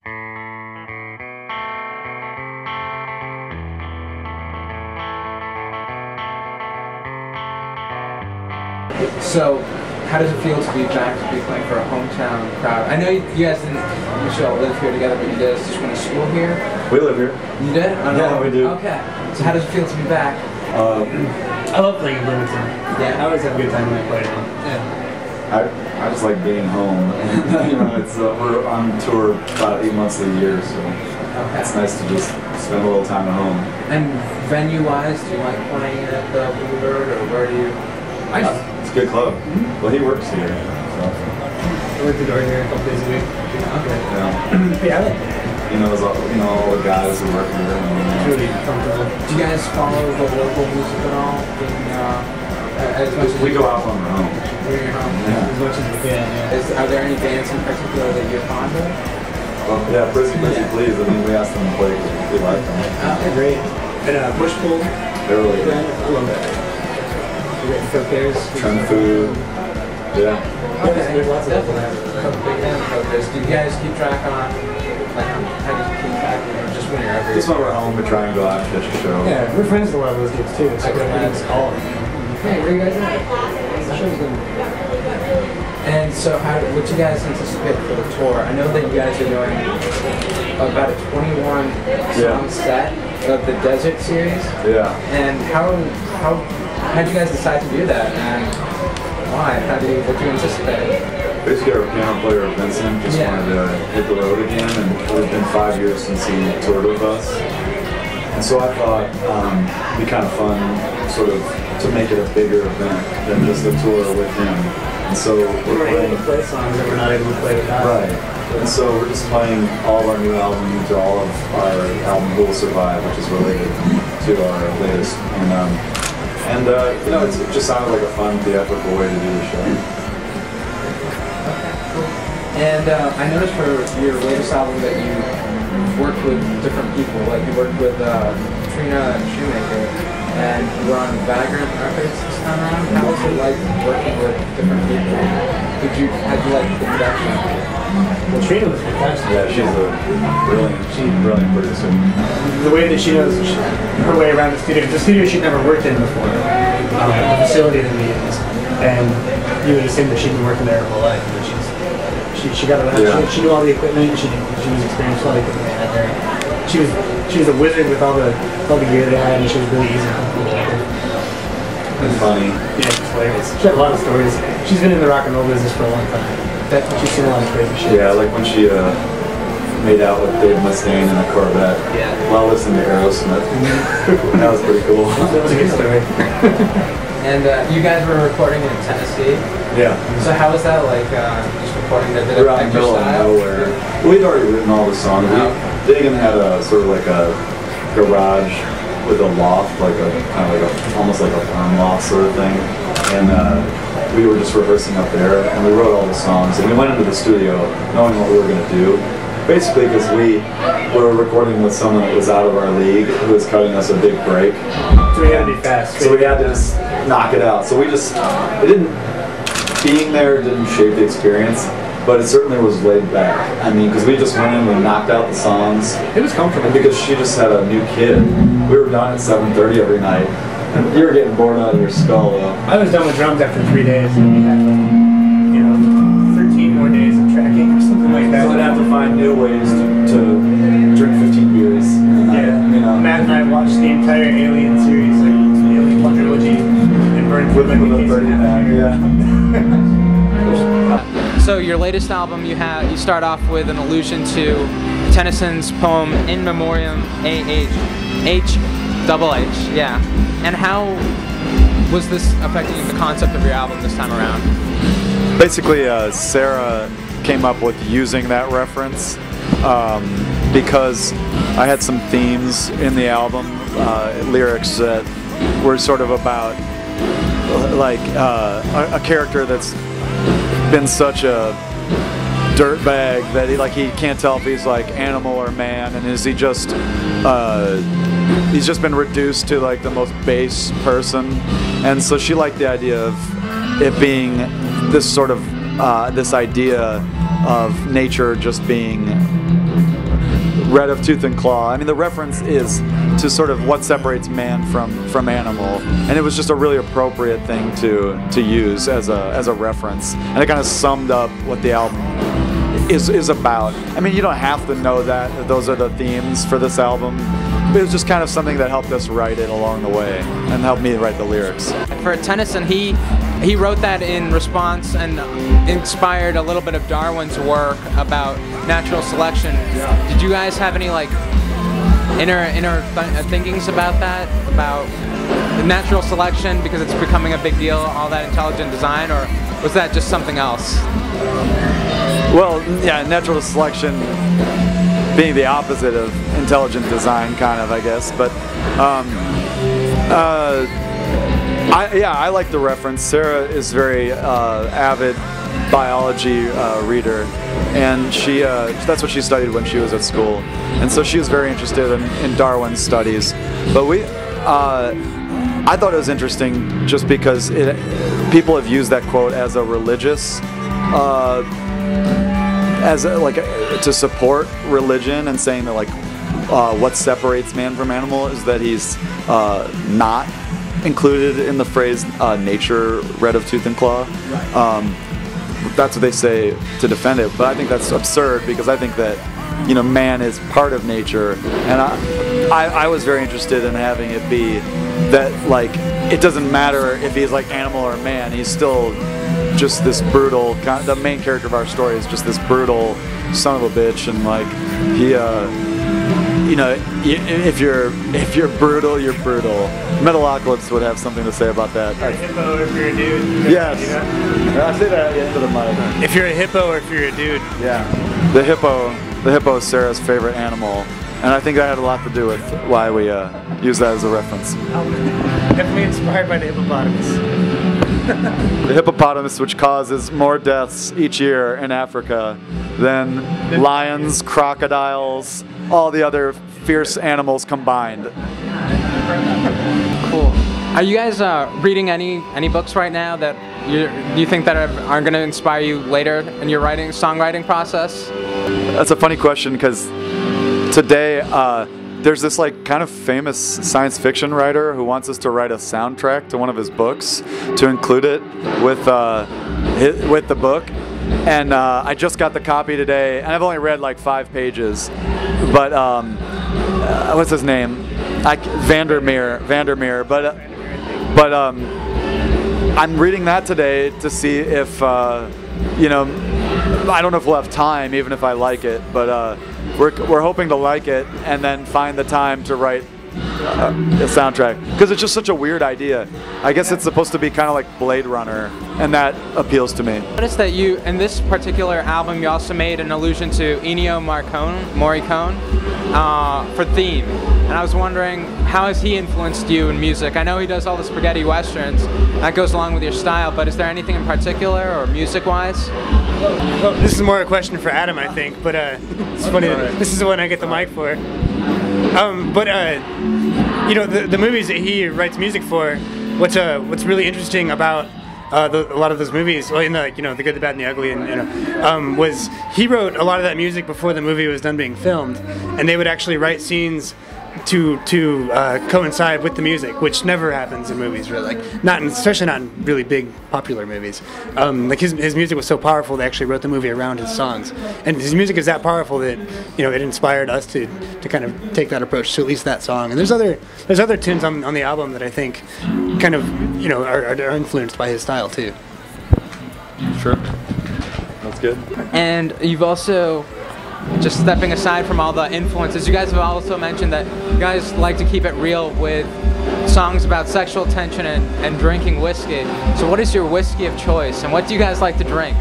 So, how does it feel to be back to be playing for a hometown crowd? I know you guys didn't all live here together, but you guys just went to school here? We live here. You did? Yeah, we do. Okay. So how does it feel to be back? I love playing in Bloomington. Yeah. I always have a good time when I play. Yeah. I just like being home. You know, it's we're on tour about 8 months of the year, so it's nice to just spend a little time at home. And venue-wise, do you like playing at the Bluebird, or where do you? It's a good club. Well, he works here. So. I work the door here a couple days a week. Okay. Yeah. Yeah, I like it. He knows all the guys who work here. It's really comfortable. Do you guys follow the local music at all? As much as We go out on our own. when you're home? Yeah. As much as we can, yeah. Are there any bands in particular that you're fond of? Well, yeah, Prissy Please. I mean, we asked them to play because we like them. They're great. And Push Pull. They're really good. I love that. Phil Cares. Trend Food. Yeah. Okay. There's lots of people Definitely. Big fan of focus. Do you guys keep track on, like, how do you keep track of just when you're ever? Just when we're home, we try and go out and catch a show. Yeah, we're friends with a lot of those kids too. So we just call them. Hey, where you guys at? The show's going. And so, what do you guys anticipate for the tour? I know that you guys are doing about a 21 song set of the Desert series. Yeah. And how did you guys decide to do that? And why? What do you anticipate? Basically, our piano player Vincent just wanted to hit the road again, and it's been 5 years since he toured with us. And so I thought it'd be kind of fun, sort of, to make it a bigger event than just a tour with him. And so we're able to play songs that we're not able to play without. Right. And so we're just playing all of our new album to all of our album Who Will Survive, which is related to our latest. And you know, it just sounded like a fun theatrical way to do the show. And I noticed for your latest album that you worked with different people. Like you worked with Trina Shoemaker, and you were on Vagrant Records this time around. How was it like working with different people? How'd you like the production? Well, Trina was fantastic. Yeah, she's a brilliant producer. The way that she knows her way around the studio she'd never worked in before, the facility that we use, and you would assume that she'd been working there her whole life, but she got around. Yeah. She knew all the equipment. She was experienced with all the equipment they had there. She was a wizard with all the gear they had, and she was really easy to comfortable with. And funny. Yeah, she's hilarious. She had a lot of stories. She's been in the rock and roll business for a long time. She's seen a lot of crazy shit. Yeah, like when she made out with Dave Mustaine in a Corvette while listening to Aerosmith. That was pretty cool. That was a good story. And you guys were recording in Tennessee. Yeah. So how was that like? Just recording that? Did We it were out in affect the your middle of style? nowhere. We'd already written all the songs. Dagan had a sort of like a garage with a loft, like a kind of like a almost like a farm loft sort of thing, and we were just rehearsing up there, and we wrote all the songs, and we went into the studio knowing what we were going to do. Basically, because we were recording with someone that was out of our league who was cutting us a big break. So we had to be fast. So we had to just knock it out. So we just, being there didn't shape the experience, but it certainly was laid back. I mean, because we just went in and knocked out the songs. It was comfortable. And because she just had a new kid, we were done at 7:30 every night. And you were getting bored out of your skull, though. I was done with drums after 3 days, and we had, 13 more days of tracking or something like that. So we'd have to find new ways to drink 15 beers. Matt and I watched the entire Alien series, like the Alien quadrilogy, and burned through Living with a 30 pack, So your latest album, you start off with an allusion to Tennyson's poem "In Memoriam H." Yeah. And how was this affecting the concept of your album this time around? Basically, Sarah came up with using that reference because I had some themes in the album, lyrics that were sort of about like a character that's been such a dirtbag that he can't tell if he's like animal or man, and is he just he's just been reduced to like the most base person. And so she liked the idea of it being this sort of this idea of nature just being Red of Tooth and Claw. I mean, the reference is to sort of what separates man from animal, and it was just a really appropriate thing to use as a reference, and it kind of summed up what the album is about. I mean, you don't have to know that those are the themes for this album. It was just kind of something that helped us write it along the way and helped me write the lyrics. For Tennyson, he wrote that in response and inspired a little bit of Darwin's work about natural selection. Did you guys have any like inner thinkings about that, about natural selection, because it's becoming a big deal, all that intelligent design, or was that just something else? Well, yeah, natural selection being the opposite of intelligent design, kind of, I guess. But I like the reference. Sarah is very avid biology reader, and that's what she studied when she was at school, and so she was very interested in Darwin's studies. But I thought it was interesting just because people have used that quote as a religious, to support religion, and saying that like what separates man from animal is that he's not included in the phrase nature red of tooth and claw. That's what they say to defend it, but I think that's absurd, because I think that, you know, man is part of nature, and I was very interested in having it be that, like, it doesn't matter if he's like animal or man, he's still just this brutal, the main character of our story is just this brutal son of a bitch, and like he you know, if you're brutal, you're brutal. Metalocalypse would have something to say about that. If you're a hippo or if you're a dude. Yes. I say that at the end of the mic. If you're a hippo or if you're a dude. Yeah. The hippo is Sarah's favorite animal, and I think that had a lot to do with why we use that as a reference. Definitely inspired by the hippopotamus. The hippopotamus, which causes more deaths each year in Africa than lions, crocodiles, all the other fierce animals combined. Cool. Are you guys reading any books right now that you think that are going to inspire you later in your songwriting process? That's a funny question, because today there's this like kind of famous science fiction writer who wants us to write a soundtrack to one of his books to include it with the book. And I just got the copy today, and I've only read like 5 pages. But what's his name? Vandermeer. But I'm reading that today to see if you know, I don't know if we'll have time, even if I like it. But we're hoping to like it and then find the time to write a soundtrack, because it's just such a weird idea. I guess it's supposed to be kind of like Blade Runner, and that appeals to me. I noticed that you, in this particular album, you also made an allusion to Ennio Morricone for theme, and I was wondering, how has he influenced you in music? I know he does all the spaghetti westerns, that goes along with your style, but is there anything in particular, or music-wise? Well, this is more a question for Adam, I think, but it's funny that this is the one I get the mic for. You know, the movies that he writes music for, what's really interesting about a lot of those movies, well, in the, you know, The Good, the Bad, and the Ugly, and you know, was he wrote a lot of that music before the movie was done being filmed, and they would actually write scenes to coincide with the music, which never happens in movies, really. Like, especially not in really big popular movies. Like his music was so powerful, they actually wrote the movie around his songs, and his music is that powerful that, you know, it inspired us to kind of take that approach to at least that song. And there's other tunes on the album that I think kind of, you know, are influenced by his style too. Sure, that's good. And you've also, just stepping aside from all the influences, you guys have also mentioned that you guys like to keep it real with songs about sexual tension and drinking whiskey. So what is your whiskey of choice, and what do you guys like to drink?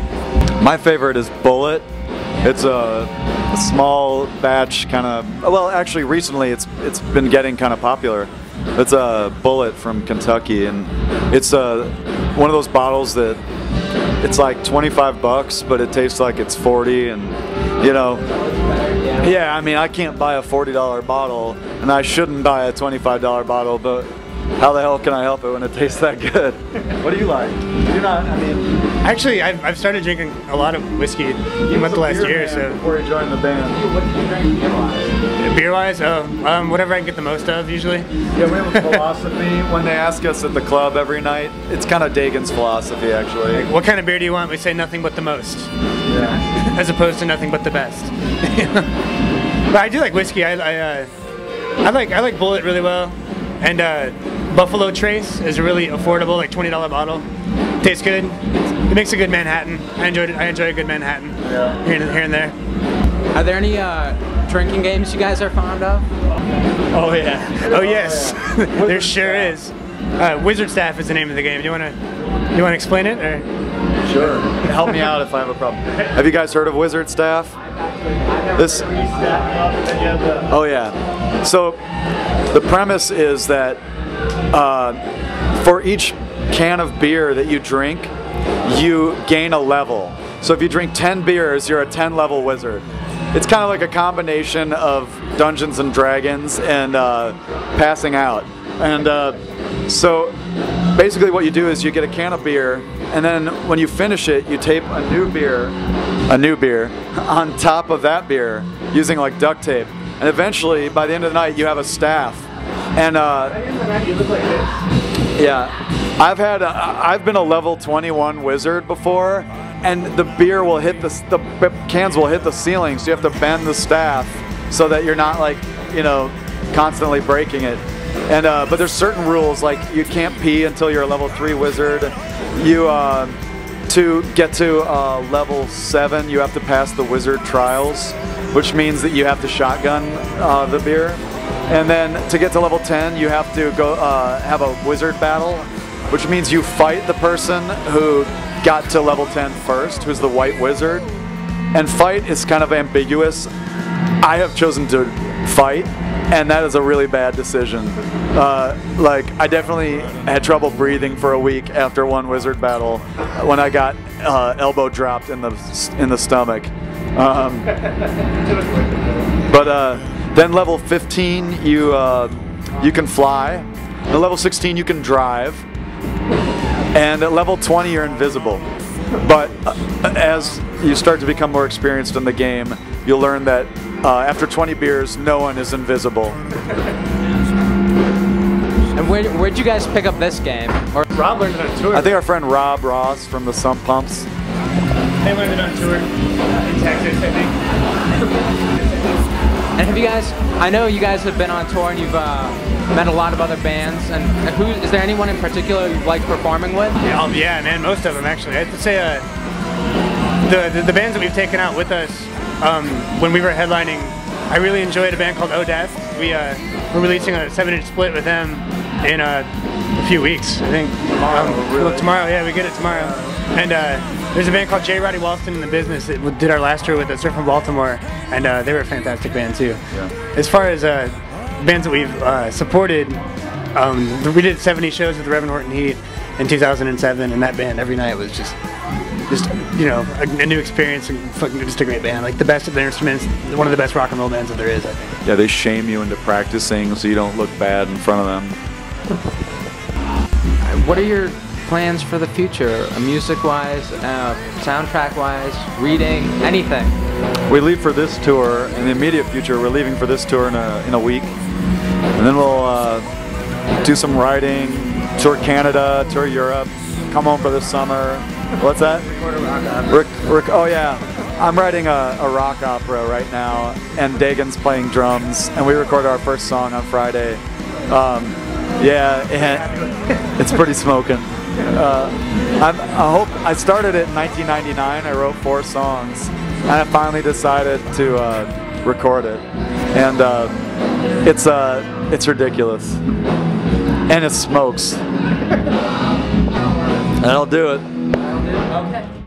My favorite is Bulleit. It's a small batch kind of, well, actually recently it's been getting kind of popular. It's a Bulleit from Kentucky, and it's one of those bottles that it's like 25 bucks, but it tastes like it's 40, and you know, yeah, I mean, I can't buy a $40 bottle, and I shouldn't buy a $25 bottle, but how the hell can I help it when it tastes that good? What do you like? You're not, I mean, Actually, I've started drinking a lot of whiskey about the last year or so. Before you joined the band. What do you drink beer-wise? Beer-wise, whatever I can get the most of, usually. Yeah, we have a philosophy when they ask us at the club every night. It's kind of Dagan's philosophy, actually. What kind of beer do you want? We say nothing but the most, Yeah. as opposed to nothing but the best. But I do like whiskey. I like Bullet really well, and Buffalo Trace is a really affordable, like $20 bottle. Tastes good. It makes a good Manhattan. I enjoy a good Manhattan. Yeah. Here and there. Are there any drinking games you guys are fond of? Oh yeah. Oh yes. There sure is. Wizard Staff is the name of the game. Do you wanna explain it or? Sure. Help me out if I have a problem. Have you guys heard of Wizard Staff? This. Oh yeah. So the premise is that for each can of beer that you drink, you gain a level. So if you drink 10 beers, you're a 10 level wizard. It's kind of like a combination of Dungeons and Dragons and passing out. And so basically what you do is you get a can of beer, and then when you finish it, you tape a new beer on top of that beer using like duct tape. And eventually, by the end of the night, you have a staff. And yeah, I've been a level 21 wizard before, and the beer will hit the cans will hit the ceiling, so you have to bend the staff so that you're not like, you know, constantly breaking it. And but there's certain rules, like you can't pee until you're a level 3 wizard. You to get to level 7, you have to pass the wizard trials, which means that you have to shotgun the beer. And then to get to level 10, you have to go have a wizard battle, which means you fight the person who got to level 10 first, who's the white wizard. And fight is kind of ambiguous. I have chosen to fight, and that is a really bad decision. Like, I definitely had trouble breathing for a week after one wizard battle when I got elbow dropped in the stomach. Then level 15, you can fly. At level 16, you can drive. And at level 20, you're invisible. But as you start to become more experienced in the game, you'll learn that after 20 beers, no one is invisible. And where'd you guys pick up this game? Or Rob learned it on tour. I think our friend Rob Ross from the Sump Pumps. They learned it on tour in Texas, I think. And have you guys? I know you guys have been on tour and you've met a lot of other bands. And is there anyone in particular you like performing with? Yeah, man, most of them actually. I have to say, the bands that we've taken out with us when we were headlining, I really enjoyed a band called Odeth. We're releasing a 7-inch split with them in a few weeks, I think. Tomorrow, yeah, we get it tomorrow. And there's a band called J. Roddy Walston in the Business that did our last tour with us. They're from Baltimore, and they were a fantastic band too. Yeah. As far as bands that we've supported, we did 70 shows with the Reverend Horton Heat in 2007, and that band every night was just you know, a new experience and fucking just a great band. Like the best of their instruments, one of the best rock and roll bands that there is, I think. Yeah, they shame you into practicing so you don't look bad in front of them. What are your plans for the future, music-wise, soundtrack-wise, reading, anything? We leave for this tour in the immediate future. We're leaving for this tour in a week, and then we'll do some writing, tour Canada, tour Europe, come home for the summer. What's that? Oh yeah, I'm writing a rock opera right now, and Dagan's playing drums, and we recorded our first song on Friday. Yeah, it's pretty smoking. I started it in 1999. I wrote 4 songs, and I finally decided to record it, and it's ridiculous, and it smokes, and I'll do it. Okay.